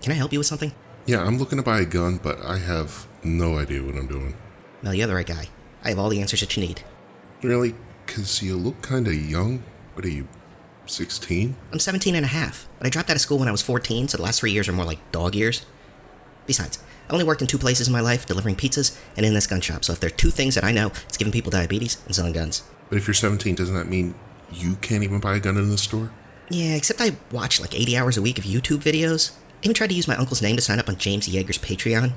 Can I help you with something? Yeah, I'm looking to buy a gun, but I have no idea what I'm doing. No, you're the right guy. I have all the answers that you need. Really? 'Cause you look kinda young. What are you, 16? I'm 17 and a half, but I dropped out of school when I was 14, so the last 3 years are more like dog years. Besides, I only worked in 2 places in my life, delivering pizzas and in this gun shop, so if there are 2 things that I know, it's giving people diabetes and selling guns. But if you're 17, doesn't that mean you can't even buy a gun in the store? Yeah, except I watch like 80 hours a week of YouTube videos. I even tried to use my uncle's name to sign up on James Yeager's Patreon.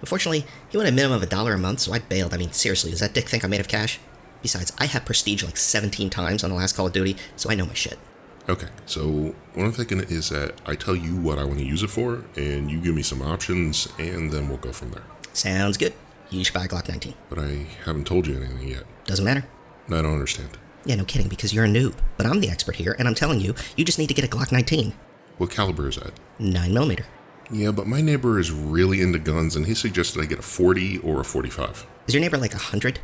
Unfortunately, he wanted a minimum of $1 a month, so I bailed. I mean, seriously, does that dick think I'm made of cash? Besides, I have prestige like 17 times on the last Call of Duty, so I know my shit. Okay, so what I'm thinking is that I tell you what I want to use it for, and you give me some options, and then we'll go from there. Sounds good. You should buy a Glock 19. But I haven't told you anything yet. Doesn't matter. I don't understand. Yeah, no kidding, because you're a noob. But I'm the expert here, and I'm telling you, you just need to get a Glock 19. What caliber is that? 9mm. Yeah, but my neighbor is really into guns, and he suggested I get a 40 or a 45. Is your neighbor like 100?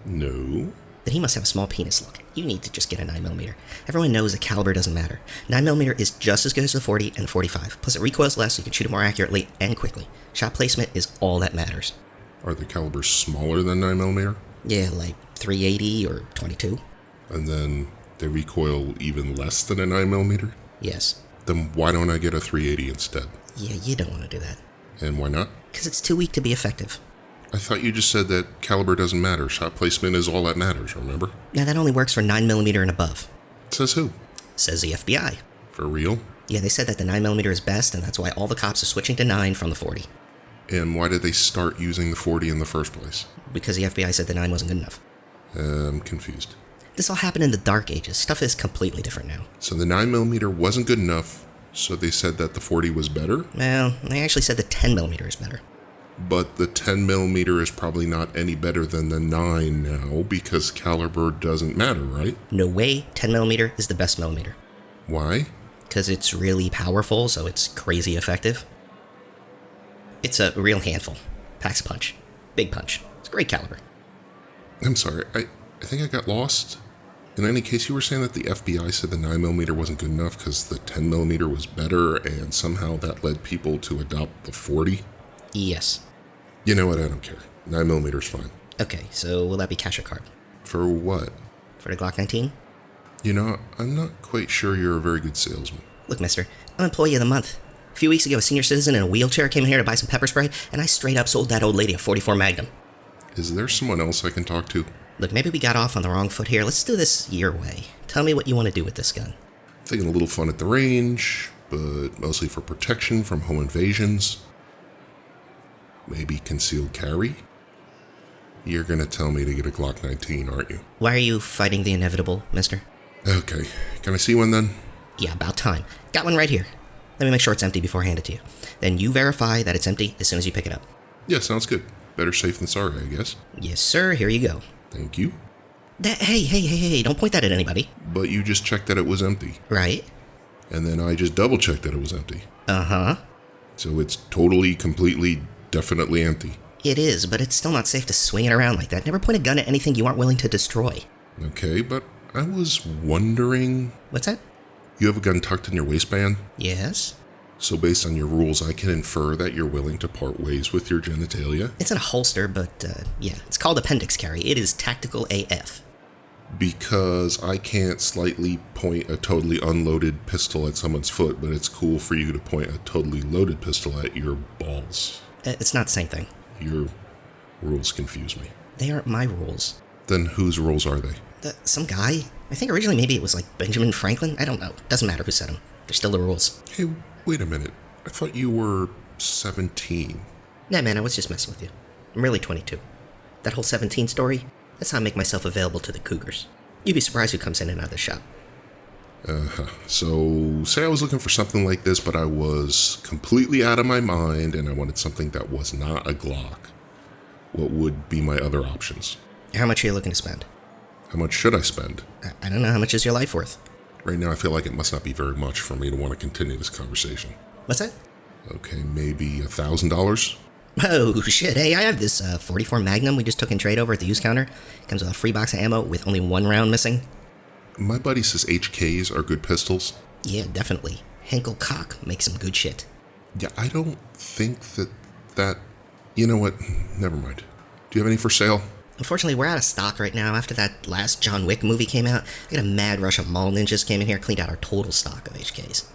No. Then he must have a small penis look. You need to just get a 9mm. Everyone knows the caliber doesn't matter. 9mm is just as good as the 40 and the 45. Plus it recoils less so you can shoot it more accurately and quickly. Shot placement is all that matters. Are the calibers smaller than 9mm? Yeah, like 380 or 22. And then they recoil even less than a 9mm? Yes. Then why don't I get a 380 instead? Yeah, you don't want to do that. And why not? Because it's too weak to be effective. I thought you just said that caliber doesn't matter. Shot placement is all that matters, remember? Now that only works for 9mm and above. Says who? Says the FBI. For real? Yeah, they said that the 9mm is best, and that's why all the cops are switching to 9 from the 40. And why did they start using the 40 in the first place? Because the FBI said the 9 wasn't good enough. I'm confused. This all happened in the Dark Ages. Stuff is completely different now. So the 9mm wasn't good enough, so they said that the 40 was better? Well, they actually said the 10mm is better. But the 10mm is probably not any better than the 9 now, because caliber doesn't matter, right? No way, 10mm is the best millimeter. Why? Because it's really powerful, so it's crazy effective. It's a real handful. Packs a punch. Big punch. It's a great caliber. I'm sorry, I think I got lost. In any case, you were saying that the FBI said the 9mm wasn't good enough because the 10mm was better, and somehow that led people to adopt the 40? Yes. You know what, I don't care. 9mm is fine. Okay, so will that be cash or card? For what? For the Glock 19? You know, I'm not quite sure you're a very good salesman. Look, mister, I'm Employee of the Month. A few weeks ago, a senior citizen in a wheelchair came here to buy some pepper spray, and I straight up sold that old lady a 44 Magnum. Is there someone else I can talk to? Look, maybe we got off on the wrong foot here. Let's do this your way. Tell me what you want to do with this gun. Thinking a little fun at the range, but mostly for protection from home invasions. Maybe concealed carry? You're gonna tell me to get a Glock 19, aren't you? Why are you fighting the inevitable, mister? Okay, can I see one then? Yeah, about time. Got one right here. Let me make sure it's empty before I hand it to you. Then you verify that it's empty as soon as you pick it up. Yeah, sounds good. Better safe than sorry, I guess. Yes, sir. Here you go. Thank you. Hey, don't point that at anybody. But you just checked that it was empty. Right? And then I just double checked that it was empty. Uh-huh. So it's totally, completely, definitely empty. It is, but it's still not safe to swing it around like that. Never point a gun at anything you aren't willing to destroy. Okay, but I was wondering... What's that? You have a gun tucked in your waistband? Yes? So based on your rules, I can infer that you're willing to part ways with your genitalia? It's in a holster, but, yeah. It's called appendix carry. It is tactical AF. Because I can't slightly point a totally unloaded pistol at someone's foot, but it's cool for you to point a totally loaded pistol at your balls. It's not the same thing. Your rules confuse me. They aren't my rules. Then whose rules are they? Some guy. I think originally maybe it was like Benjamin Franklin. I don't know. Doesn't matter who said them. They're still the rules. Hey, wait a minute. I thought you were 17. Nah, man, I was just messing with you. I'm really 22. That whole 17 story, that's how I make myself available to the cougars. You'd be surprised who comes in and out of the shop. So, say I was looking for something like this, but I was completely out of my mind, and I wanted something that was not a Glock. What would be my other options? How much are you looking to spend? How much should I spend? I don't know. How much is your life worth? Right now, I feel like it must not be very much for me to want to continue this conversation. What's that? Okay, maybe $1,000? Oh, shit. Hey, I have this 44 Magnum we just took in trade over at the used counter. Comes with a free box of ammo with only 1 round missing. My buddy says HKs are good pistols. Yeah, definitely. Henkel Koch makes some good shit. Yeah, I don't think that... You know what? Never mind. Do you have any for sale? Unfortunately, we're out of stock right now. After that last John Wick movie came out, I got a mad rush of mall ninjas came in here, cleaned out our total stock of HKs.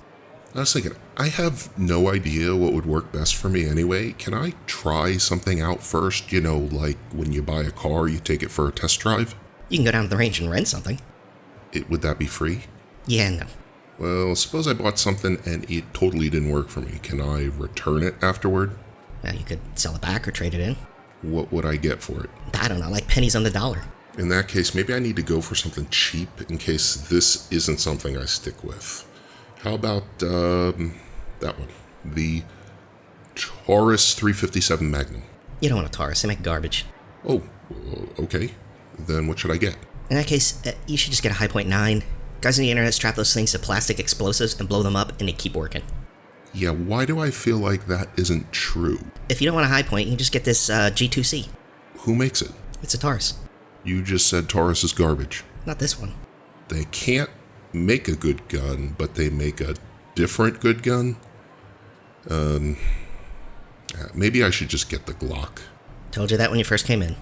I was thinking, I have no idea what would work best for me anyway. Can I try something out first? You know, like when you buy a car, you take it for a test drive? You can go down to the range and rent something. Would that be free? Yeah, no. Well, suppose I bought something and it totally didn't work for me. Can I return it afterward? Well, you could sell it back or trade it in. What would I get for it? I don't know, like pennies on the dollar. In that case, maybe I need to go for something cheap in case this isn't something I stick with. How about that one? The Taurus 357 Magnum. You don't want a Taurus, they make garbage. Oh, okay. Then what should I get? In that case, you should just get a Hi-Point 9. Guys on the internet strap those things to plastic explosives and blow them up, and they keep working. Yeah, why do I feel like that isn't true? If you don't want a Hi-Point, you can just get this G2C. Who makes it? It's a Taurus. You just said Taurus is garbage. Not this one. They can't make a good gun, but they make a different good gun? Maybe I should just get the Glock. Told you that when you first came in.